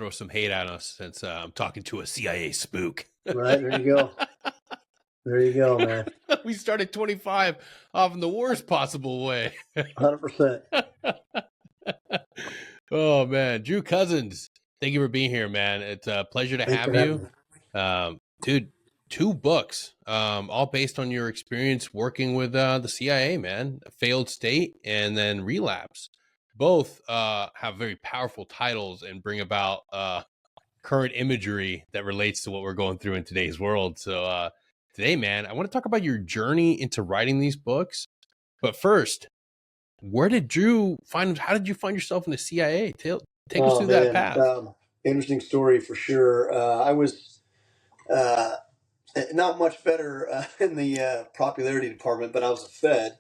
throw some hate at us since I'm talking to a CIA spook. Right, there you go. There you go, man. We started 25 off in the worst possible way. 100%. Oh, man. Andrew Coussens, thank you for being here, man. It's a pleasure to Thanks have for having you. me. Dude, 2 books, all based on your experience working with the CIA, man. A Failed State and then Relapse. Both have very powerful titles and bring about current imagery that relates to what we're going through in today's world. So today, man, I want to talk about your journey into writing these books. But first, how did you find yourself in the CIA? Take us through that path. Interesting story for sure. I was not much better in the popularity department, but I was a Fed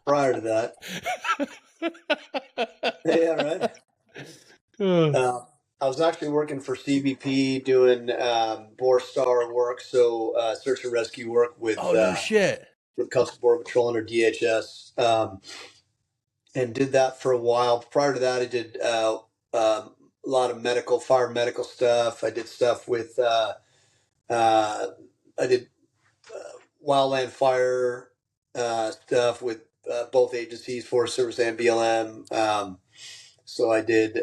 prior to that. Yeah, right. I was actually working for CBP doing Borstar work, so search and rescue work with no shit. with Customs Border Patrol under DHS, and did that for a while. Prior to that, I did a lot of fire medical stuff. I did stuff with I did wildland fire stuff with both agencies, Forest Service and BLM. So I did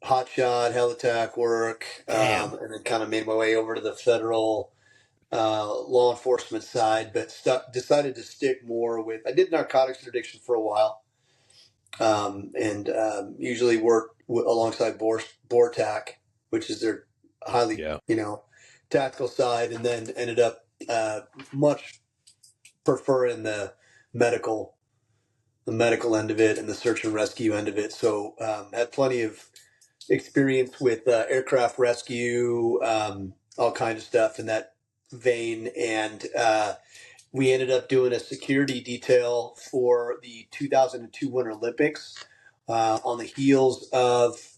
hotshot, hell attack work, and then kind of made my way over to the federal law enforcement side, but decided to stick more with. I did narcotics interdiction for a while, and usually worked alongside BORTAC, which is their highly tactical side, and then ended up much preferring the medical end of it and the search and rescue end of it. So had plenty of experience with aircraft rescue, all kinds of stuff in that vein. And we ended up doing a security detail for the 2002 Winter Olympics on the heels of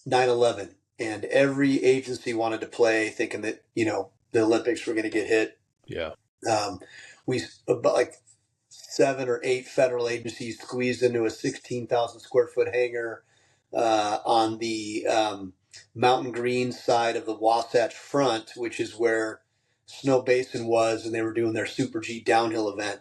9/11. And every agency wanted to play thinking that, the Olympics were going to get hit. Yeah. We about like 7 or 8 federal agencies squeezed into a 16,000 square foot hangar on the Mountain Green side of the Wasatch Front, which is where Snow Basin was, and they were doing their Super G downhill event.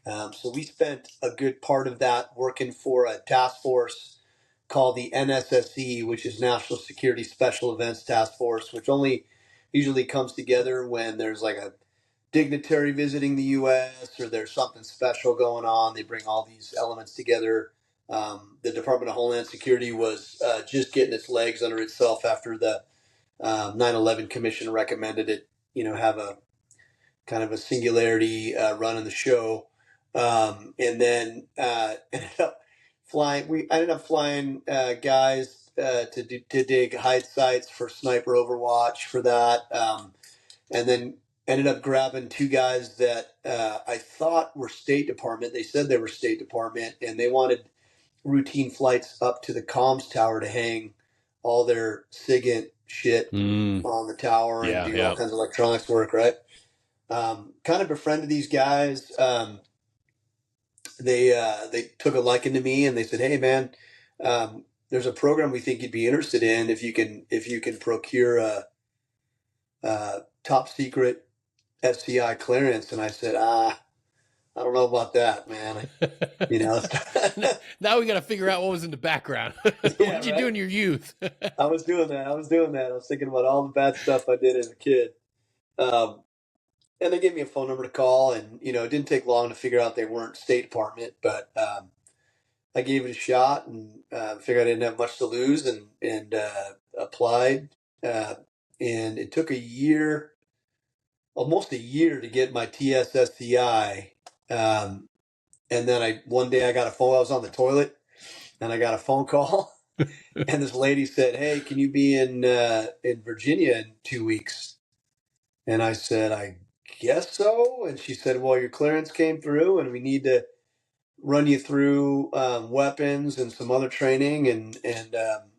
So we spent a good part of that working for a task force called the NSSE, which is National Security Special Events Task Force, which only usually comes together when there's like a dignitary visiting the U.S. or there's something special going on. They bring all these elements together. The Department of Homeland Security was just getting its legs under itself after the 9/11 Commission recommended it, have a kind of a singularity run in the show. And then ended up flying. I ended up flying guys to dig hide sites for sniper overwatch for that. And then ended up grabbing 2 guys that I thought were State Department. They said they were State Department, and they wanted routine flights up to the comms tower to hang all their SIGINT shit on the tower and do all kinds of electronics work, right? Kind of befriended these guys. They took a liking to me, and they said, "Hey, man, there's a program we think you'd be interested in if you can procure a top secret SCI clearance." And I said, I don't know about that, man. Now we got to figure out what was in the background. What did you do in your youth? I was doing that. I was thinking about all the bad stuff I did as a kid. And they gave me a phone number to call, and, it didn't take long to figure out they weren't State Department, but I gave it a shot and figured I didn't have much to lose and applied. And it took almost a year to get my TSSCI. And then one day I got a phone. I was on the toilet and I got a phone call, and this lady said, "Hey, can you be in Virginia in 2 weeks?" And I said, "I guess so." And she said, "Well, your clearance came through, and we need to run you through weapons and some other training and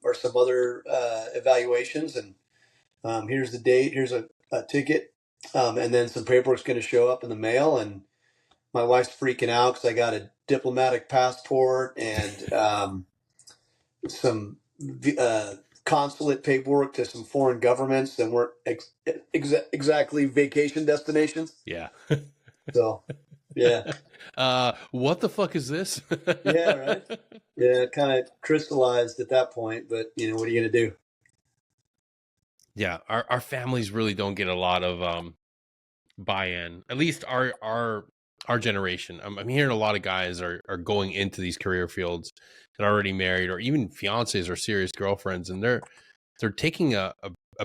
or some other evaluations. And here's the date. Here's a ticket, and then some paperwork's going to show up in the mail." And my wife's freaking out because I got a diplomatic passport and some consulate paperwork to some foreign governments that weren't exactly vacation destinations. Yeah. So, yeah. What the fuck is this? Yeah, right. Yeah, it kind of crystallized at that point, but what are you going to do? Yeah, our families really don't get a lot of buy-in. At least our generation. I'm hearing a lot of guys are going into these career fields that are already married or even fiancés or serious girlfriends, and they're taking a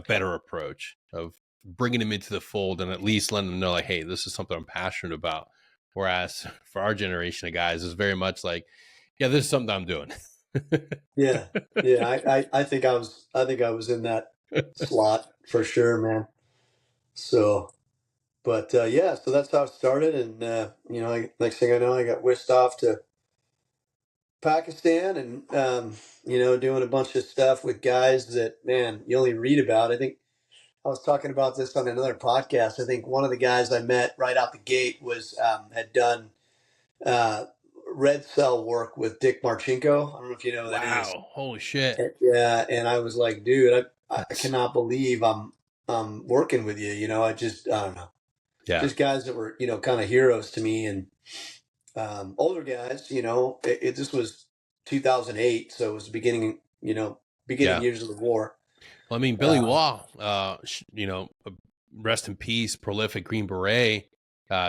better approach of bringing them into the fold and at least letting them know, like, hey, this is something I'm passionate about. Whereas for our generation of guys, it's very much like, yeah, this is something I'm doing. Yeah, yeah. I think I was in that slot for sure, man. So, but yeah, so that's how it started, and next thing I know, I got whisked off to Pakistan, and doing a bunch of stuff with guys that, man, you only read about. I think I was talking about this on another podcast. I think one of the guys I met right out the gate was had done uh, red cell work with Dick Marchenko. I don't know if you know who that is. Wow, holy shit. Yeah, and I was like, dude, I cannot believe I'm working with you. I don't know. Yeah. Just guys that were kind of heroes to me, and older guys. This was 2008, so it was the beginning. Beginning Yeah. years of the war. Well, I mean, Billy Waugh, rest in peace, prolific Green Beret,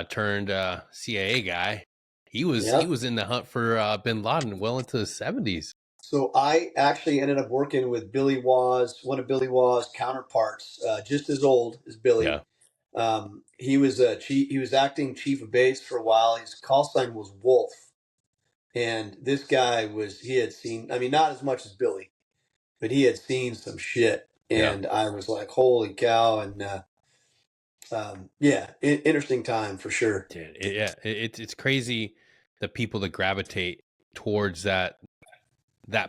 turned CIA guy. He was in the hunt for Bin Laden well into the 70s. So I actually ended up working with one of Billy Waugh's counterparts, just as old as Billy. Yeah. He was he was acting chief of base for a while. His call sign was Wolf, and this guy he had seen. I mean, not as much as Billy, but he had seen some shit. And I was like, holy cow! And interesting time for sure. Dude, it's crazy the people that gravitate towards that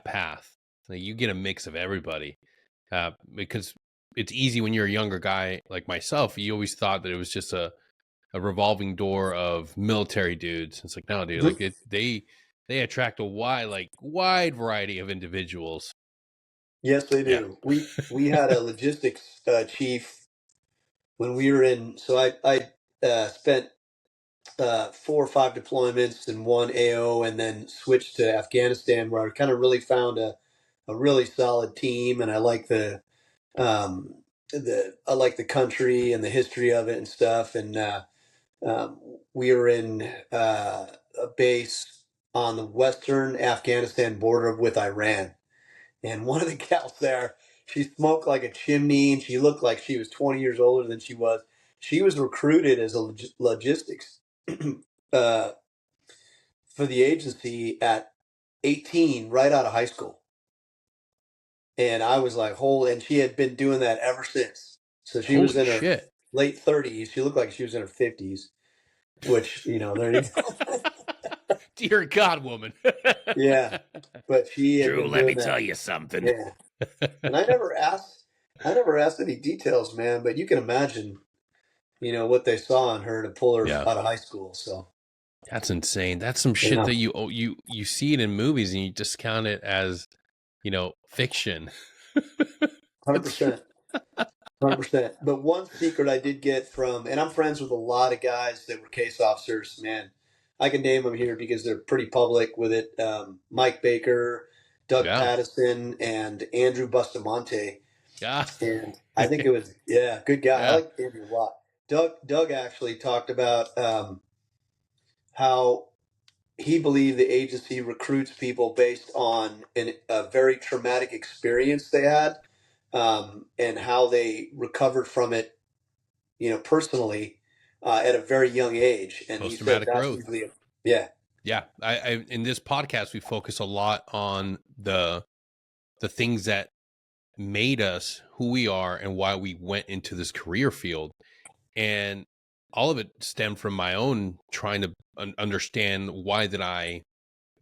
path. Like, you get a mix of everybody, because it's easy when you're a younger guy like myself. You always thought that it was just a revolving door of military dudes. It's like, no, dude, like they attract a wide variety of individuals. Yes, they do. Yeah. We had a logistics chief when we were in. So I spent 4 or 5 deployments and one AO, and then switched to Afghanistan, where I kind of really found a really solid team, and I like um, I like the country and the history of it and stuff. And we were in a base on the western Afghanistan border with Iran, and one of the gals there, she smoked like a chimney, and she looked like she was 20 years older than she was. She was recruited as a logistics uh, for the agency at 18, right out of high school. And I was like, holy, and she had been doing that ever since. So she was Holy in her shit. late 30s. She looked like she was in her 50s, which, there you go. Dear God, woman. Yeah. But she had Drew, been let me doing that. tell you something. Yeah. And I never asked any details, man, but you can imagine, what they saw in her to pull her Yeah. out of high school. So That's insane. That's some shit that you see it in movies and you discount it as, fiction. 100%. 100%. But one secret I did get and I'm friends with a lot of guys that were case officers, man. I can name them here because they're pretty public with it. Mike Baker, Doug Pattison, and Andrew Bustamante. Yeah. And I think it was, good guy. I like Andrew a lot. Doug actually talked about how he believed the agency recruits people based on a very traumatic experience they had, and how they recovered from it, personally, at a very young age. And he said Post-traumatic that's growth. usually Yeah. I in this podcast, we focus a lot on the things that made us who we are and why we went into this career field. And all of it stemmed from my own trying to understand why did I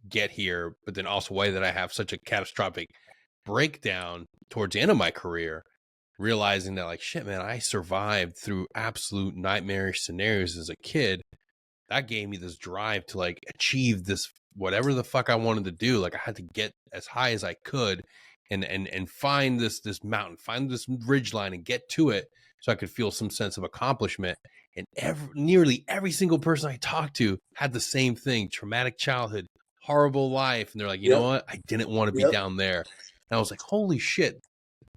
get here, but then also why did I have such a catastrophic breakdown towards the end of my career, realizing that, like, shit, man, I survived through absolute nightmarish scenarios as a kid. That gave me this drive to, like, achieve this whatever the fuck I wanted to do. Like I had to get as high as I could and find this mountain, find this ridge line and get to it so I could feel some sense of accomplishment. And nearly every single person I talked to had the same thing: traumatic childhood, horrible life. And they're like, you know Yep. what? I didn't want to be Yep. down there. And I was like, holy shit.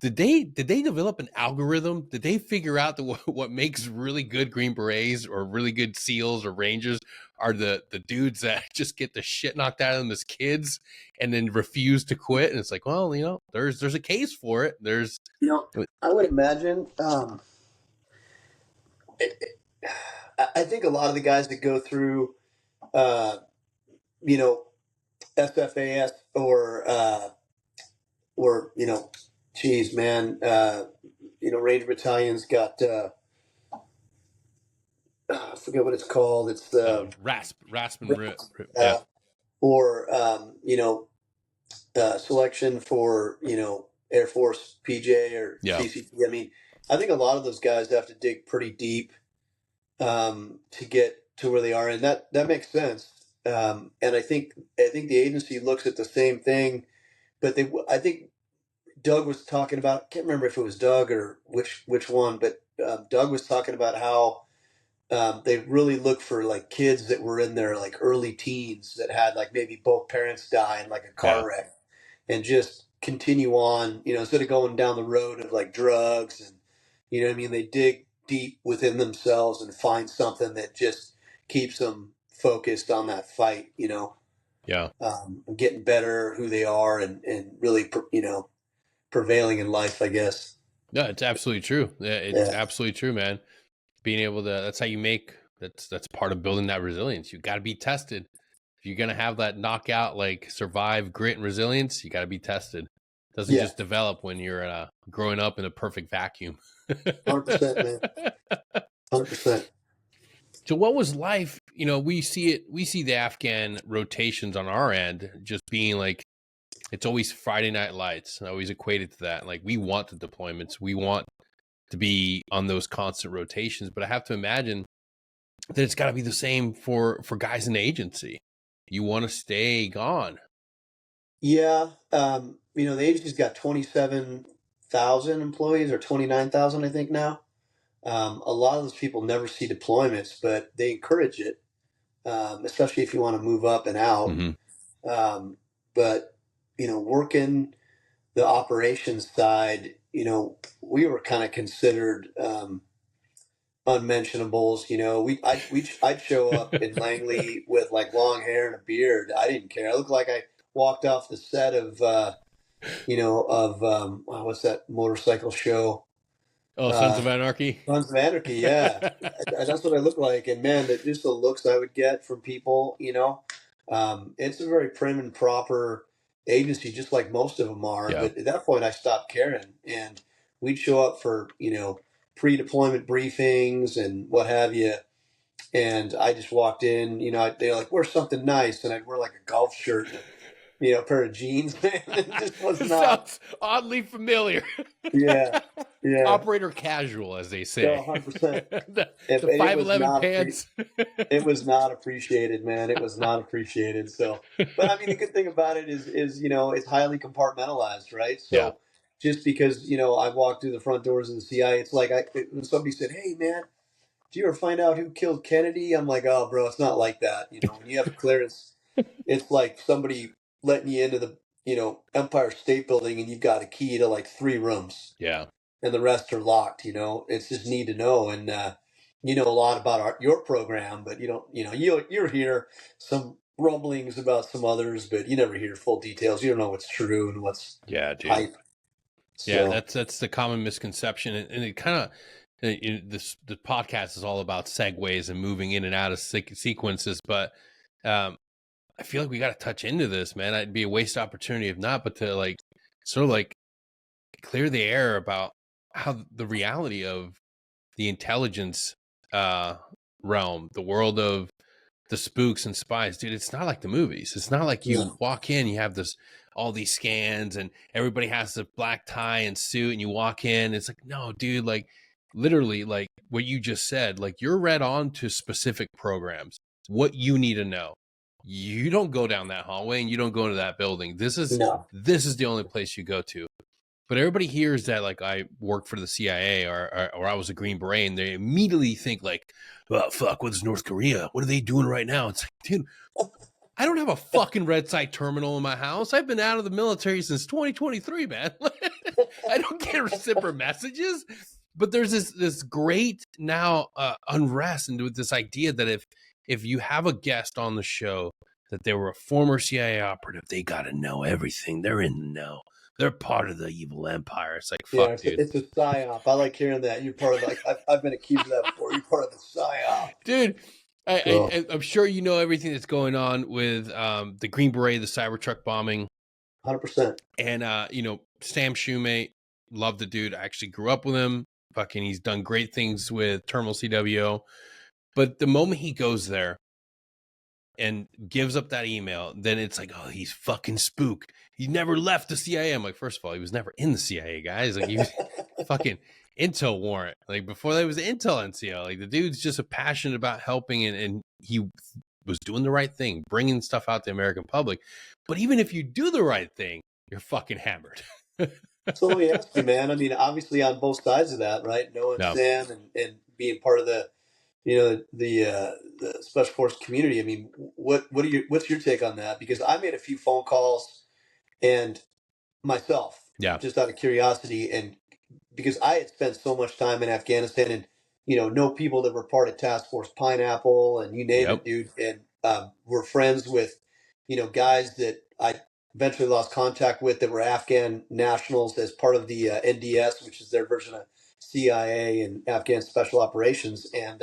Did they develop an algorithm? Did they figure out that what makes really good Green Berets or really good SEALs or Rangers are the dudes that just get the shit knocked out of them as kids and then refuse to quit? And it's like, well, you know, there's a case for it. There's, You know, I would imagine. I think a lot of the guys that go through, you know, SFAS or you know, geez, man, you know, Ranger Battalion's got. I forget what it's called. It's the rasp and rip. Yeah. Or you know, selection for, you know, Air Force PJ or Yeah. CCT. I mean, I think a lot of those guys have to dig pretty deep to get to where they are, and that makes sense. And I think the agency looks at the same thing, but I think Doug was talking about. I can't remember if it was Doug or which one, but Doug was talking about how they really look for like kids that were in their like early teens that had like maybe both parents die in like a car wreck, and just continue on, you know, instead of going down the road of like drugs and, you know what I mean, they dig deep within themselves and find something that just keeps them focused on that fight, you know, getting better who they are and really, you know, prevailing in life, I guess. No, it's absolutely true. It's absolutely true, man. Being able to, that's how you make, that's part of building that resilience. You got to be tested. If you're going to have that knockout, like survive grit and resilience, you got to be tested. It doesn't just develop when you're growing up in a perfect vacuum. 100%, man. 100%. So what was life? You know, we see the Afghan rotations on our end just being like, it's always Friday Night Lights. I always equated to that. Like, we want the deployments. We want to be on those constant rotations, but I have to imagine that it's got to be the same for guys in the agency. You want to stay gone. Yeah. You know, the agency's got 27,000 employees or 29,000, I think now. A lot of those people never see deployments, but they encourage it, especially if you want to move up and out. Mm-hmm. But, you know, working the operations side, you know, we were kind of considered unmentionables. You know, I'd show up in Langley with like long hair and a beard. I didn't care. I looked like I walked off the set of, you know, of what's that motorcycle show? Oh, Sons of Anarchy. Sons of Anarchy, yeah. That's what I look like. And man, just the looks I would get from people, you know, it's a very prim and proper agency, just like most of them are. Yeah. But at that point, I stopped caring, and we'd show up for, you know, pre-deployment briefings and what have you. And I just walked in, you know, they're like, wear something nice, and I'd wear like a golf shirt and, you know, a pair of jeans, man. It just was not. Sounds oddly familiar. Yeah. Operator casual, as they say. No, 100%. the 5'11" pants. It was not appreciated, man. It was not appreciated. So, but I mean, the good thing about it is, you know, it's highly compartmentalized, right? So just because, you know, I walked through the front doors of the CIA, it's like when somebody said, hey, man, did you ever find out who killed Kennedy? I'm like, oh, bro, it's not like that. You know, when you have a clearance, it's like somebody letting you into the, you know, Empire State Building and you've got a key to like 3 rooms. Yeah. And the rest are locked, you know. It's just need to know. And you know a lot about your program, but you don't, you know, you'll hear some rumblings about some others, but you never hear full details. You don't know what's true and what's hype. So. Yeah, that's the common misconception. And it kind of, the podcast is all about segues and moving in and out of sequences, but I feel like we got to touch into this, man. It'd be a waste opportunity if not, but to like sort of like clear the air about how the reality of the intelligence realm, the world of the spooks and spies, dude, it's not like the movies. It's not like you walk in, you have all these scans and everybody has the black tie and suit and you walk in. It's like, no, dude, like literally like what you just said, like you're read on to specific programs, what you need to know. You don't go down that hallway and you don't go to that building. This is No. the only place you go to. But everybody hears that like I work for the CIA or I was a Green Beret, and they immediately think like, oh, fuck, what's North Korea? What are they doing right now? It's like, dude, I don't have a fucking red site terminal in my house. I've been out of the military since 2023, man. I don't get reciprocal messages. But there's this great now unrest into this idea that if you have a guest on the show that they were a former CIA operative, they got to know everything. They're in the know. They're part of the evil empire. It's like, fuck, Yeah, dude. it's a psyop. I like hearing that. You're part of like I've been accused of that before. You're part of the psyop. Dude, So, I'm sure you know everything that's going on with the Green Beret, the Cybertruck bombing. 100%. And, Sam Shoemate, love the dude. I actually grew up with him. Fucking, he's done great things with Terminal CWO. But the moment he goes there and gives up that email, then it's like, oh, he's fucking spook. He never left the CIA. I'm like, first of all, he was never in the CIA, guys. Like, he was fucking intel warrant. Like, before there was intel NCO. Like, the dude's just passionate about helping, and he was doing the right thing, bringing stuff out to the American public. But even if you do the right thing, you're fucking hammered. So let me ask you, man. I mean, obviously on both sides of that, right? Knowing No. Sam and being part of the, the special force community. I mean, what's your take on that? Because I made a few phone calls and myself, Yeah. just out of curiosity, and because I had spent so much time in Afghanistan, and know people that were part of Task Force Pineapple, and you name Yep. it, dude, and we're friends with guys that I eventually lost contact with that were Afghan nationals as part of the NDS, which is their version of CIA and Afghan Special Operations, and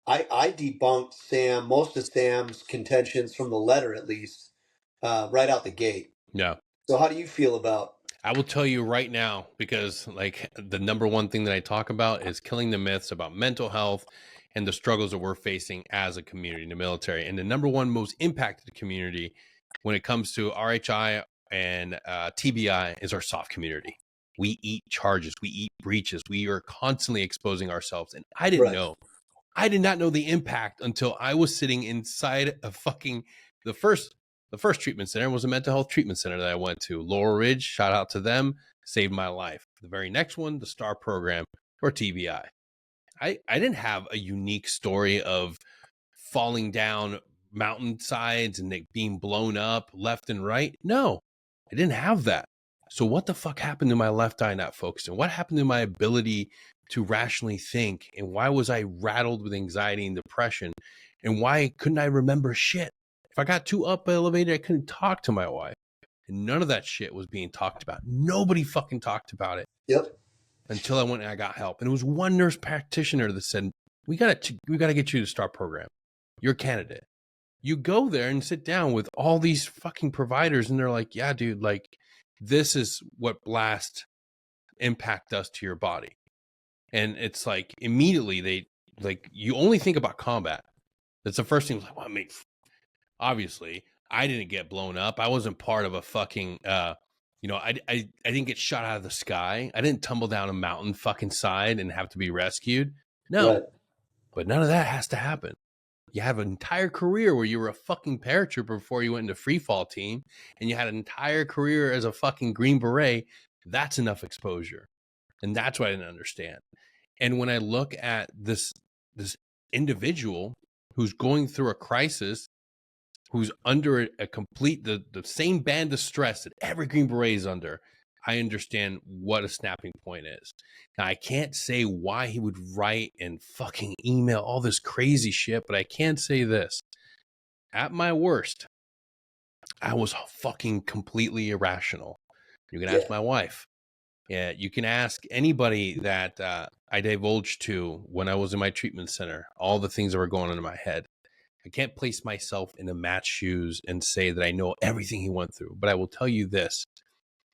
I debunked most of Sam's contentions from the letter, at least, right out the gate. Yeah. So how do you feel about? I will tell you right now, because like the number one thing that I talk about is killing the myths about mental health and the struggles that we're facing as a community in the military. And the number one most impacted community when it comes to RHI and TBI is our soft community. We eat charges, we eat breaches, we are constantly exposing ourselves. And I didn't Right. know. I did not know the impact until I was sitting inside of fucking the first treatment center was a mental health treatment center that I went to. Laurel Ridge, shout out to them, saved my life. The very next one, the STAR program or TBI. I didn't have a unique story of falling down mountainsides and being blown up left and right. No, I didn't have that. So what the fuck happened to my left eye not focusing? What happened to my ability to rationally think? And why was I rattled with anxiety and depression? And why couldn't I remember shit? If I got too up elevated, I couldn't talk to my wife. And none of that shit was being talked about. Nobody fucking talked about it. Yep. Until I went and I got help. And it was one nurse practitioner that said, we got to get you to STAR program. You're a candidate. You go there and sit down with all these fucking providers, and they're like, yeah, dude, like, this is what blast impact does to your body. And it's like immediately they like, you only think about combat. That's the first thing. Like, well, I mean, obviously I didn't get blown up. I wasn't part of a fucking I didn't get shot out of the sky. I didn't tumble down a mountain fucking side and have to be rescued. No. Right. But none of that has to happen. You have an entire career where you were a fucking paratrooper before you went into free fall team, and you had an entire career as a fucking Green Beret. That's enough exposure. And that's what I didn't understand. And when I look at this individual who's going through a crisis, who's under a complete, the same band of stress that every Green Beret is under, I understand what a snapping point is. Now, I can't say why he would write and fucking email all this crazy shit, but I can say this. At my worst, I was fucking completely irrational. You can ask my wife. Yeah, you can ask anybody that I divulged to when I was in my treatment center, all the things that were going on in my head. I can't place myself in a Matt's shoes and say that I know everything he went through, but I will tell you this.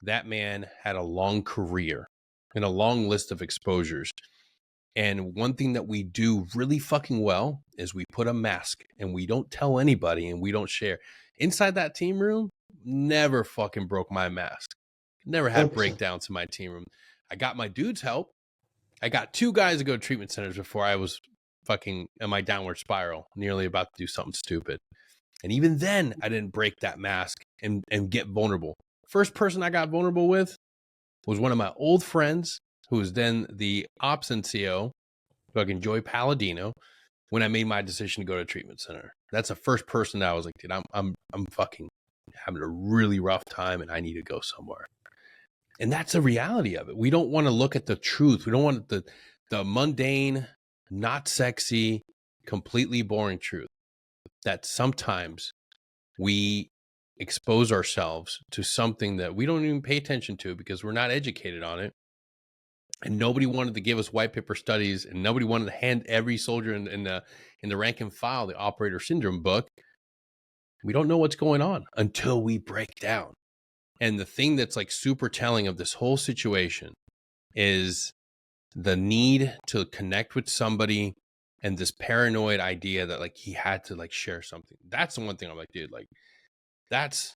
That man had a long career and a long list of exposures. And one thing that we do really fucking well is we put a mask and we don't tell anybody and we don't share. Inside that team room, never fucking broke my mask. Never had 100%. breakdowns in my team room. I got my dudes help. I got 2 guys to go to treatment centers before I was fucking in my downward spiral, nearly about to do something stupid. And even then, I didn't break that mask and get vulnerable. First person I got vulnerable with was one of my old friends, who was then the ops NCO, fucking Joy Palladino, when I made my decision to go to a treatment center. That's the first person that I was like, dude, I'm fucking having a really rough time and I need to go somewhere. And that's the reality of it. We don't want to look at the truth. We don't want the mundane, not sexy, completely boring truth that sometimes we expose ourselves to something that we don't even pay attention to because we're not educated on it. And nobody wanted to give us white paper studies, and nobody wanted to hand every soldier in the rank and file the operator syndrome book. We don't know what's going on until we break down. And the thing that's like super telling of this whole situation is the need to connect with somebody and this paranoid idea that like he had to like share something. That's the one thing I'm like, dude, like that's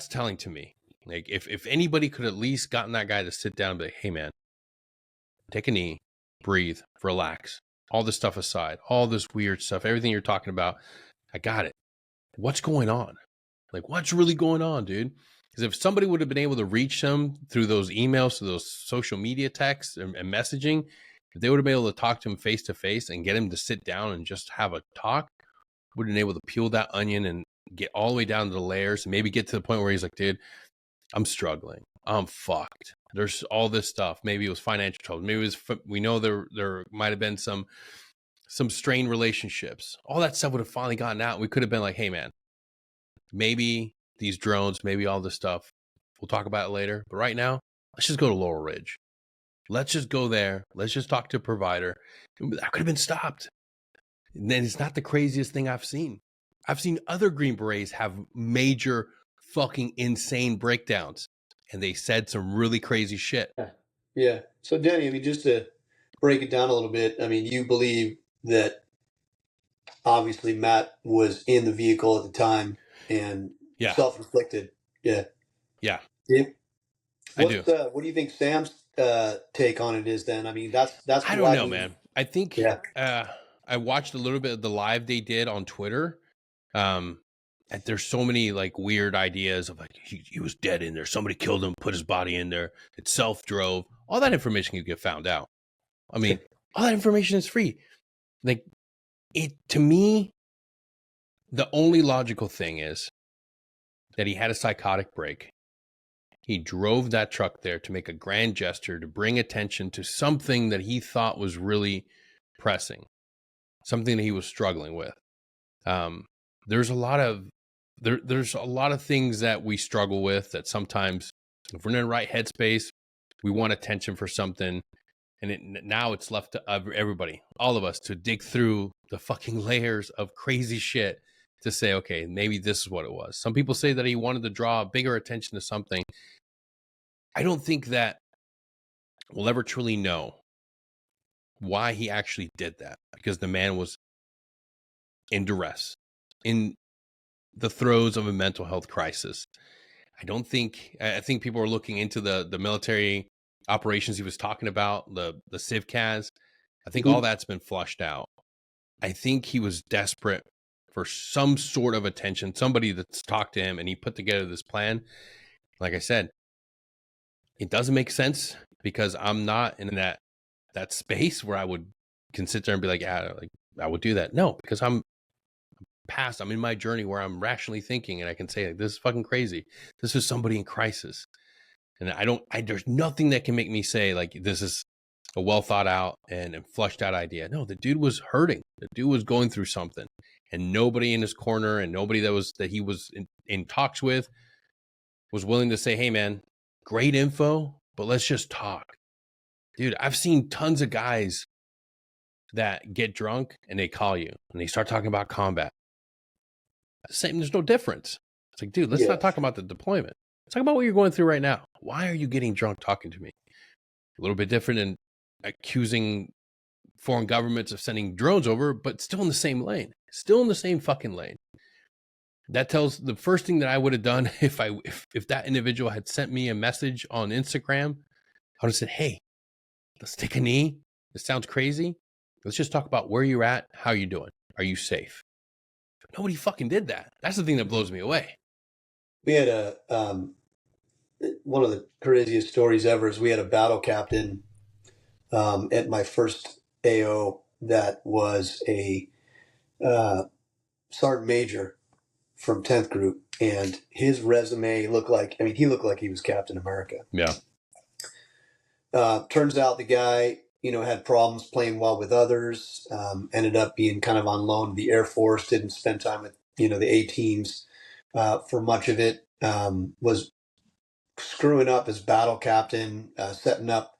telling to me. Like if anybody could at least gotten that guy to sit down and be like, hey man, take a knee, breathe, relax, all this stuff aside, all this weird stuff, everything you're talking about, I got it. What's going on? Like, what's really going on, dude? Because if somebody would have been able to reach him through those emails, through those social media texts and messaging, if they would have been able to talk to him face to face and get him to sit down and just have a talk, would have been able to peel that onion and get all the way down to the layers and maybe get to the point where he's like, dude, I'm struggling. I'm fucked. There's all this stuff. Maybe it was financial trouble. Maybe it was, we know there might have been some strained relationships. All that stuff would have finally gotten out. We could have been like, hey man, maybe these drones, maybe all this stuff, we'll talk about it later. But right now, let's just go to Laurel Ridge. Let's just go there. Let's just talk to a provider. That could have been stopped. And then it's not the craziest thing I've seen. I've seen other Green Berets have major fucking insane breakdowns. And they said some really crazy shit. Yeah. So Danny, I mean, just to break it down a little bit, I mean, you believe that obviously Matt was in the vehicle at the time and self-inflicted. Yeah. Yeah. I do. What do you think Sam's take on it is then? I mean, that's I don't know, man. I think I watched a little bit of the live they did on Twitter. There's so many like weird ideas of like he was dead in there. Somebody killed him, put his body in there. It self-drove. All that information could get found out. I mean, all that information is free. Like it to me, the only logical thing is that he had a psychotic break. He drove that truck there to make a grand gesture to bring attention to something that he thought was really pressing, something that he was struggling with. There's a lot of things that we struggle with that sometimes if we're in the right headspace, we want attention for something. And now it's left to everybody, all of us, to dig through the fucking layers of crazy shit to say, okay, maybe this is what it was. Some people say that he wanted to draw bigger attention to something. I don't think that we'll ever truly know why he actually did that, because the man was in duress, in the throes of a mental health crisis. I think people are looking into the military operations he was talking about, the CivCAS. I think all that's been flushed out. I think he was desperate for some sort of attention, somebody that's talked to him, and he put together this plan. Like I said, it doesn't make sense because I'm not in that space where I can sit there and be like, yeah, like I would do that. No, because I'm in my journey where I'm rationally thinking and I can say, like, this is fucking crazy. This is somebody in crisis. And there's nothing that can make me say like, this is a well thought out and flushed out idea. No, the dude was hurting. The dude was going through something, and nobody in his corner and nobody that he was in talks with was willing to say, hey man, great info, but let's just talk. Dude, I've seen tons of guys that get drunk and they call you and they start talking about combat. Same, there's no difference. It's like, dude, let's not talk about the deployment. Let's talk about what you're going through right now. Why are you getting drunk talking to me? A little bit different than accusing foreign governments of sending drones over, but still in the same lane, still in the same fucking lane. That tells the first thing that I would have done if that individual had sent me a message on Instagram, I would have said, hey, let's take a knee. This sounds crazy. Let's just talk about where you're at. How you doing? Are you safe? Nobody fucking did that. That's the thing that blows me away. We had one of the craziest stories ever is we had a battle captain at my first AO that was a sergeant major from 10th Group, and his resume looked like, he looked like he was Captain America. Yeah. Turns out the guy, had problems playing well with others, ended up being kind of on loan to the Air Force, didn't spend time with, the A teams for much of it, was screwing up as battle captain, setting up,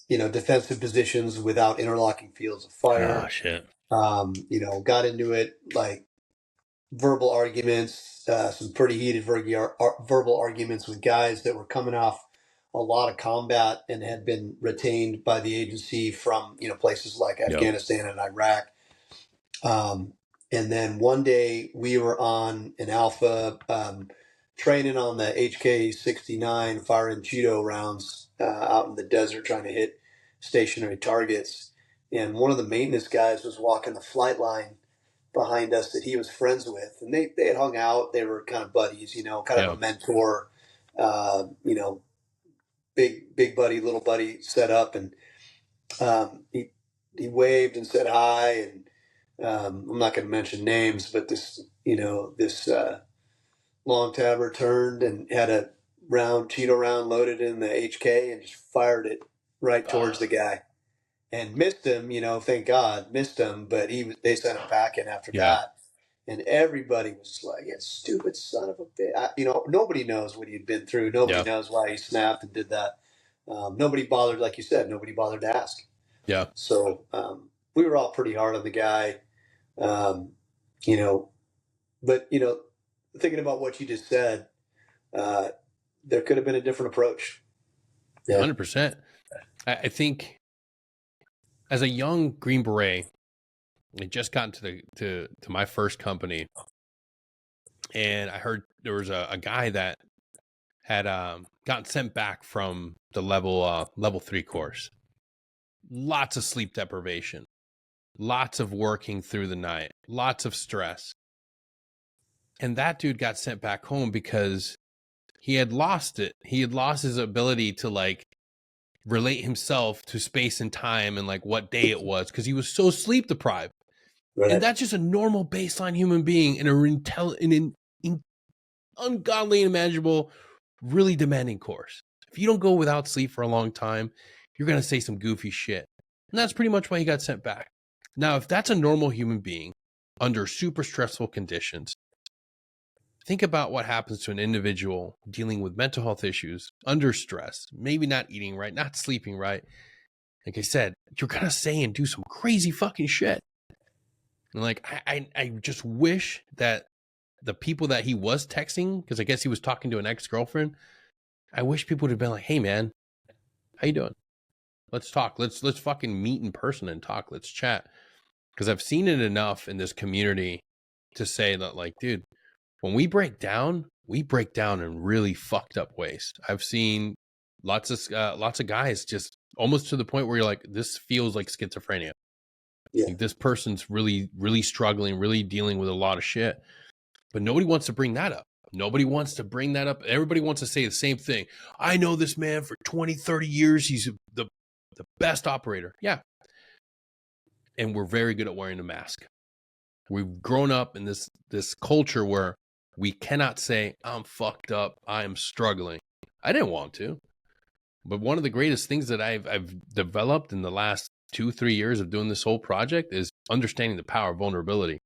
defensive positions without interlocking fields of fire. Oh, shit. Got into it like verbal arguments, some pretty heated verbal arguments with guys that were coming off a lot of combat and had been retained by the agency from, places like Afghanistan and Iraq. And then one day we were on an Alpha, training on the HK-69 firing Cheeto rounds out in the desert trying to hit stationary targets. And one of the maintenance guys was walking the flight line behind us that he was friends with. And they had hung out. They were kind of buddies, kind of a mentor, big buddy, little buddy set up. And he waved and said hi. And I'm not going to mention names, but this long tabber turned and had a Cheeto round loaded in the HK and just fired it right towards the guy and missed him, thank God missed him, but they sent him packing after that. And everybody was like, "You stupid son of a bitch." Nobody knows what he'd been through. Nobody knows why he snapped and did that. Nobody bothered, like you said, nobody bothered to ask. Yeah. So we were all pretty hard on the guy, but, thinking about what you just said, there could have been a different approach. 100%. I think as a young Green Beret, I just got to my first company, and I heard there was a guy that had gotten sent back from the level 3 course. Lots of sleep deprivation, lots of working through the night, lots of stress. And that dude got sent back home because he had lost it. He had lost his ability to relate himself to space and time and what day it was because he was so sleep deprived. Right. And that's just a normal baseline human being in an ungodly, unimaginable, really demanding course. If you don't go without sleep for a long time, you're going to say some goofy shit. And that's pretty much why he got sent back. Now, if that's a normal human being under super stressful conditions, think about what happens to an individual dealing with mental health issues, under stress, maybe not eating right, not sleeping right. Like I said, you're going to say and do some crazy fucking shit. And I just wish that the people that he was texting, because I guess he was talking to an ex-girlfriend, I wish people would have been like, "Hey man, how you doing? Let's talk. Let's fucking meet in person and talk. Let's chat." Because I've seen it enough in this community to say that dude, when we break down in really fucked up ways. I've seen lots of guys just almost to the point where you're like, this feels like schizophrenia. Yeah. This person's really, really struggling, really dealing with a lot of shit. But nobody wants to bring that up. Nobody wants to bring that up. Everybody wants to say the same thing. I know this man for 20, 30 years. He's the best operator. Yeah. And we're very good at wearing a mask. We've grown up in this culture where we cannot say, "I'm fucked up. I am struggling." I didn't want to. But one of the greatest things that I've developed in the last 2-3 years of doing this whole project is understanding the power of vulnerability.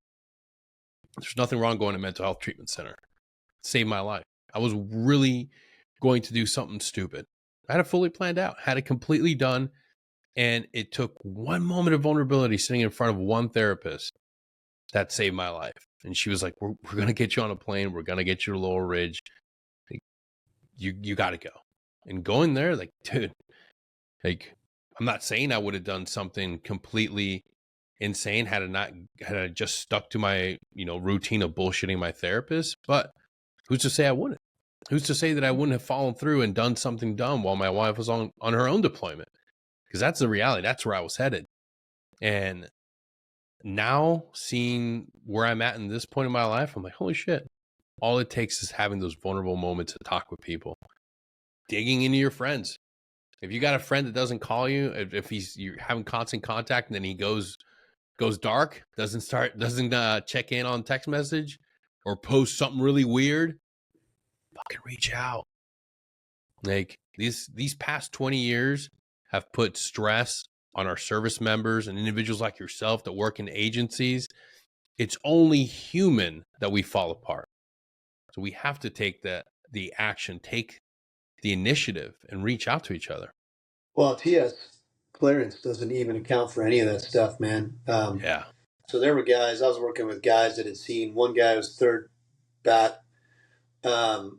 There's nothing wrong going to a mental health treatment center. It saved my life. I was really going to do something stupid. I had it fully planned out, had it completely done. And it took one moment of vulnerability sitting in front of one therapist that saved my life. And she was like, we're going to get you on a plane. We're going to get you to Laurel Ridge. You got to go. And going there, dude, I'm not saying I would have done something completely insane had I just stuck to my, routine of bullshitting my therapist, but who's to say I wouldn't? Who's to say that I wouldn't have fallen through and done something dumb while my wife was on her own deployment? Because that's the reality. That's where I was headed. And now seeing where I'm at in this point in my life, I'm like, holy shit. All it takes is having those vulnerable moments to talk with people, digging into your friends. If you got a friend that doesn't call you, if you're having constant contact and then he goes dark, doesn't check in on text message or post something really weird, fucking reach out. Like these past 20 years have put stress on our service members and individuals like yourself that work in agencies. It's only human that we fall apart. So we have to take the action, take the initiative, and reach out to each other. Well, TS clearance doesn't even account for any of that stuff, man. Yeah. So there were guys, I was working with guys that had seen, one guy was third bat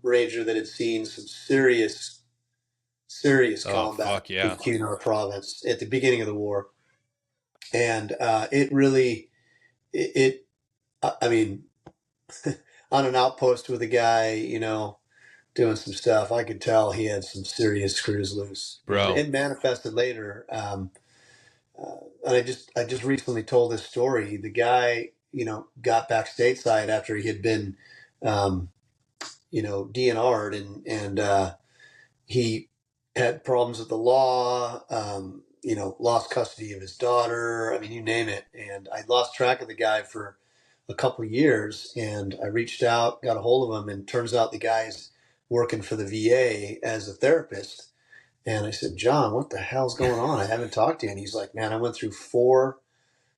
ranger that had seen some serious combat in our province at the beginning of the war. And it really, I mean, on an outpost with a guy, you know, doing some stuff, I could tell he had some serious screws loose. Bro. And it manifested later. And I just recently told this story. The guy, you know, got back stateside after he had been, you know, DNR'd, and he had problems with the law. You know, lost custody of his daughter. I mean, you name it. And I lost track of the guy for a couple of years, and I reached out, got a hold of him, and turns out the guy's working for the VA as a therapist. And I said, John, what the hell's going on? I haven't talked to you. And he's like, man, I went through 4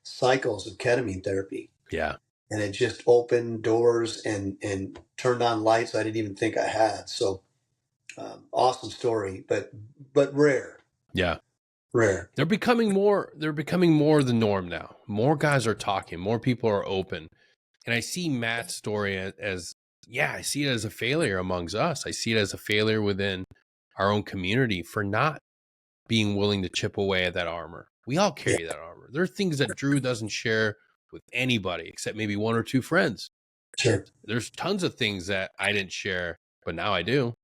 cycles of ketamine therapy. Yeah. And it just opened doors and turned on lights I didn't even think I had. So awesome story, but rare. Yeah. Rare. They're becoming more the norm now. More guys are talking, more people are open. And I see Matt's story as I see it as a failure amongst us. I see it as a failure within our own community for not being willing to chip away at that armor. We all carry that armor. There are things that Drew doesn't share with anybody except maybe 1 or 2 friends. Sure. There's tons of things that I didn't share, but now I do.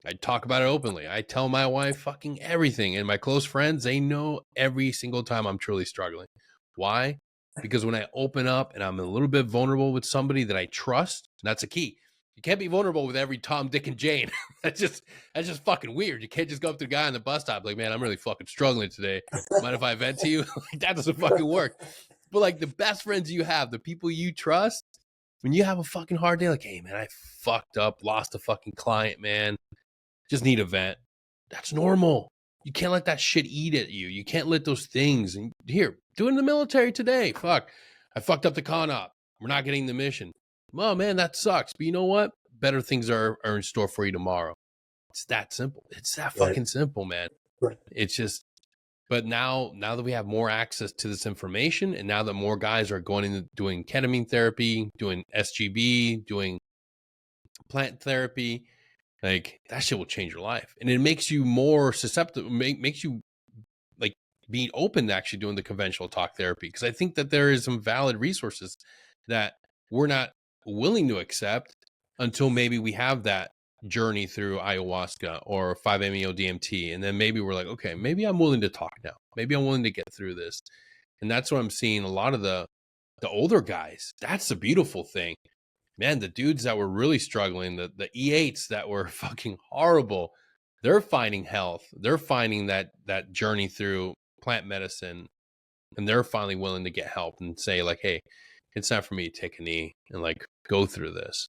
I talk about it openly. I tell my wife fucking everything. And my close friends, they know every single time I'm truly struggling. Why? Because when I open up and I'm a little bit vulnerable with somebody that I trust, that's a key. You can't be vulnerable with every Tom, Dick, and Jane. that's just fucking weird. You can't just go up to the guy on the bus stop like, man, I'm really fucking struggling today. Mind if I vent to you? Like, that doesn't fucking work. But like the best friends you have, the people you trust, when you have a fucking hard day, like, hey man, I fucked up, lost a fucking client, man. Just need a vent. That's normal. You can't let that shit eat at you. You can't let those things. And here, do it in the military today. Fuck. I fucked up the con op. We're not getting the mission. Oh, man, that sucks. But you know what? Better things are in store for you tomorrow. It's that simple. It's that fucking simple, man. Right. It's just, but now that we have more access to this information, and now that more guys are going into doing ketamine therapy, doing SGB, doing plant therapy, like that shit will change your life, and it makes you more susceptible, makes you like being open to actually doing the conventional talk therapy. Because I think that there is some valid resources that we're not willing to accept until maybe we have that journey through ayahuasca or 5-MeO DMT, and then maybe we're like, okay, maybe I'm willing to talk now. Maybe I'm willing to get through this, and that's what I'm seeing. A lot of the older guys. That's the beautiful thing. Man, the dudes that were really struggling, the E8s that were fucking horrible, they're finding health. They're finding that journey through plant medicine, and they're finally willing to get help and say like, hey, it's time for me to take a knee and like go through this.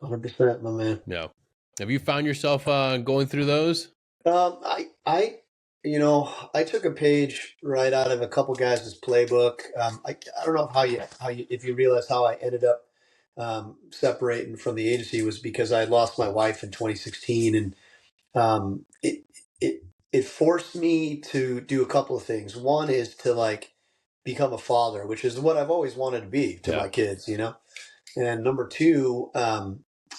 100%, my man. Yeah. Have you found yourself going through those? I took a page right out of a couple guys' playbook. I don't know how you if you realize how I ended up separating from the agency was because I lost my wife in 2016, and it forced me to do a couple of things. One is to like become a father, which is what I've always wanted to be to my kids, you know. And number 2,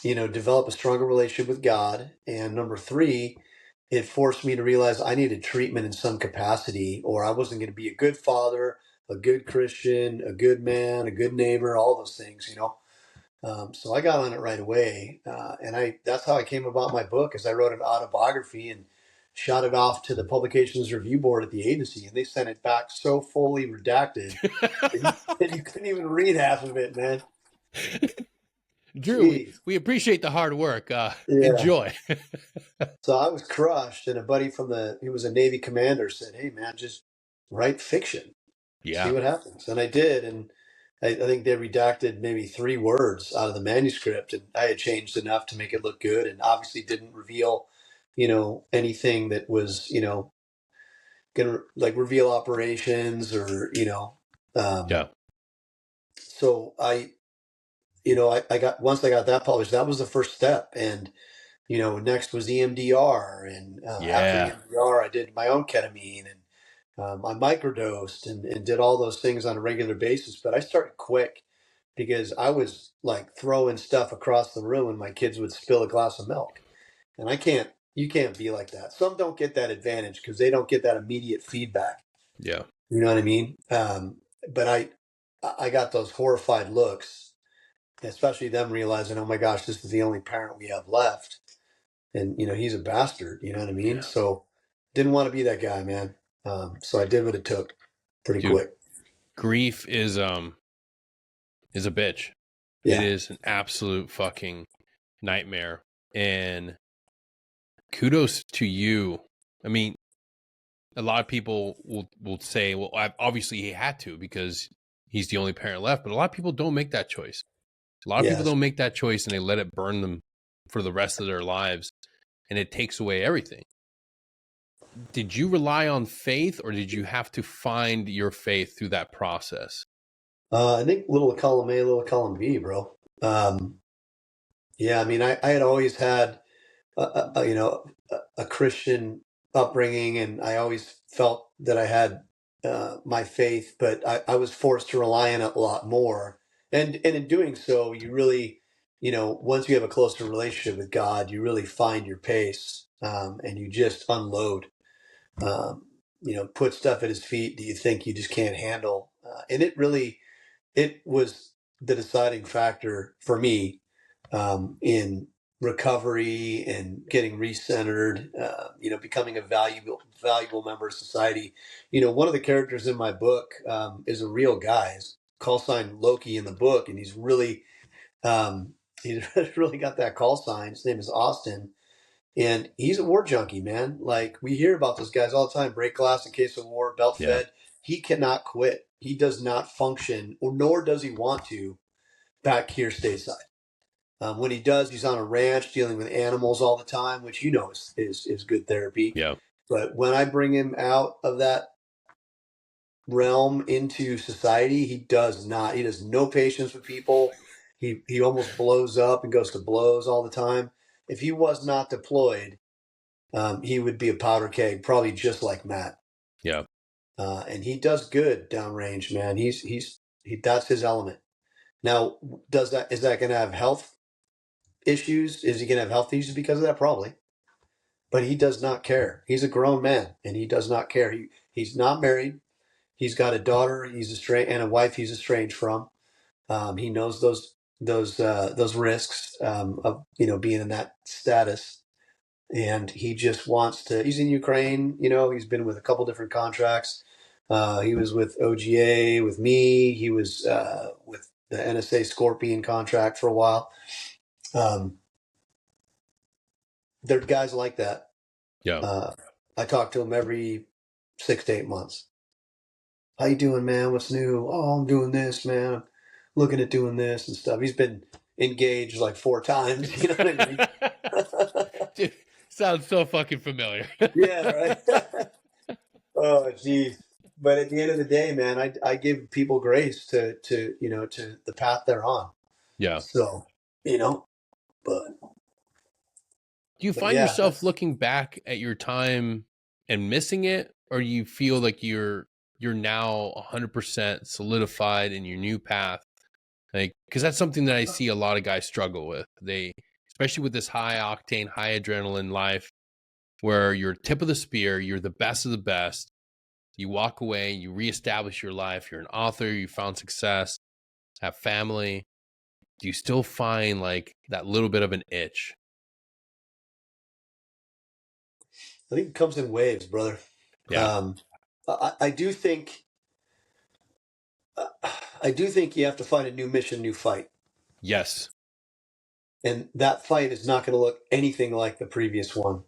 develop a stronger relationship with God. And number 3, it forced me to realize I needed treatment in some capacity, or I wasn't going to be a good father, a good Christian, a good man, a good neighbor, all those things, you know. So I got on it right away, and that's how I came about my book. Is I wrote an autobiography, and shot it off to the publications review board at the agency, and they sent it back so fully redacted that you couldn't even read half of it, man. Drew, Jeez. we appreciate the hard work. Yeah. Enjoy. So I was crushed, and a buddy he was a Navy commander, said, "Hey, man, just write fiction, see Yeah. what happens." And I did, and I think they redacted maybe 3 words out of the manuscript, and I had changed enough to make it look good, and obviously didn't reveal, anything that was, gonna like reveal operations or, Yeah. So I got once I got that published, that was the first step, and next was EMDR, and after Yeah. EMDR, I did my own ketamine, and I microdosed and did all those things on a regular basis. But I started quick because I was like throwing stuff across the room, and my kids would spill a glass of milk, and you can't be like that. Some don't get that advantage because they don't get that immediate feedback. Yeah. You know what I mean? But I got those horrified looks, especially them realizing, oh my gosh, this is the only parent we have left. And, he's a bastard, you know what I mean? Yeah. So didn't want to be that guy, man. So I did what it took pretty Dude, quick. grief is a bitch. Yeah. It is an absolute fucking nightmare. And kudos to you. I mean, a lot of people will say, well, obviously he had to because he's the only parent left. But a lot of people don't make that choice. A lot of people Yes. don't make that choice, and they let it burn them for the rest of their lives, and it takes away everything. Did you rely on faith, or did you have to find your faith through that process? I think little column A, little column B, bro. Yeah, I mean, I had always had, a Christian upbringing, and I always felt that I had my faith, but I was forced to rely on it a lot more. And in doing so, you really, once you have a closer relationship with God, you really find your pace, and you just unload, put stuff at his feet that you think you just can't handle. And it was the deciding factor for me, in recovery and getting recentered, becoming a valuable member of society. One of the characters in my book, is a real guy. He's call sign Loki in the book, and um, he's really got that call sign. His name is Austin, and he's a war junkie, man. Like, we hear about those guys all the time: break glass in case of war, belt Yeah. fed. He cannot quit. He does not function, or nor does he want to, back here stateside. When he does, he's on a ranch dealing with animals all the time, which is good therapy. Yeah. But when I bring him out of that realm into society, he does not. He has no patience with people. He almost blows up and goes to blows all the time. If he was not deployed, he would be a powder keg, probably just like Matt. Yeah. And he does good downrange, man. That's his element. Now, is that going to have health issues? Is he going to have health issues because of that? Probably. But he does not care. He's a grown man, and he does not care. He's not married. He's got a daughter. And a wife he's estranged from. He knows those risks, of being in that status, and he just wants to. He's in Ukraine. He's been with a couple different contracts. He was with OGA with me. He was with the NSA Scorpion contract for a while. There are guys like that. Yeah. I talk to him every 6 to 8 months. How you doing, man? What's new? Oh, I'm doing this, man. I'm looking at doing this and stuff. He's been engaged like 4 times. You know what I mean? Dude, sounds so fucking familiar. Yeah, right. Oh, geez. But at the end of the day, man, I give people grace to the path they're on. Yeah. So, but Do you but find yeah, yourself looking back at your time and missing it, or you feel like you're now 100% solidified in your new path? Like, because that's something that I see a lot of guys struggle with. Especially with this high octane, high adrenaline life, where you're tip of the spear, you're the best of the best. You walk away, you reestablish your life. You're an author, you found success, have family. Do you still find like that little bit of an itch? I think it comes in waves, brother. Yeah. Um, I do think, I do think you have to find a new mission, new fight, Yes. and that fight is not going to look anything like the previous one.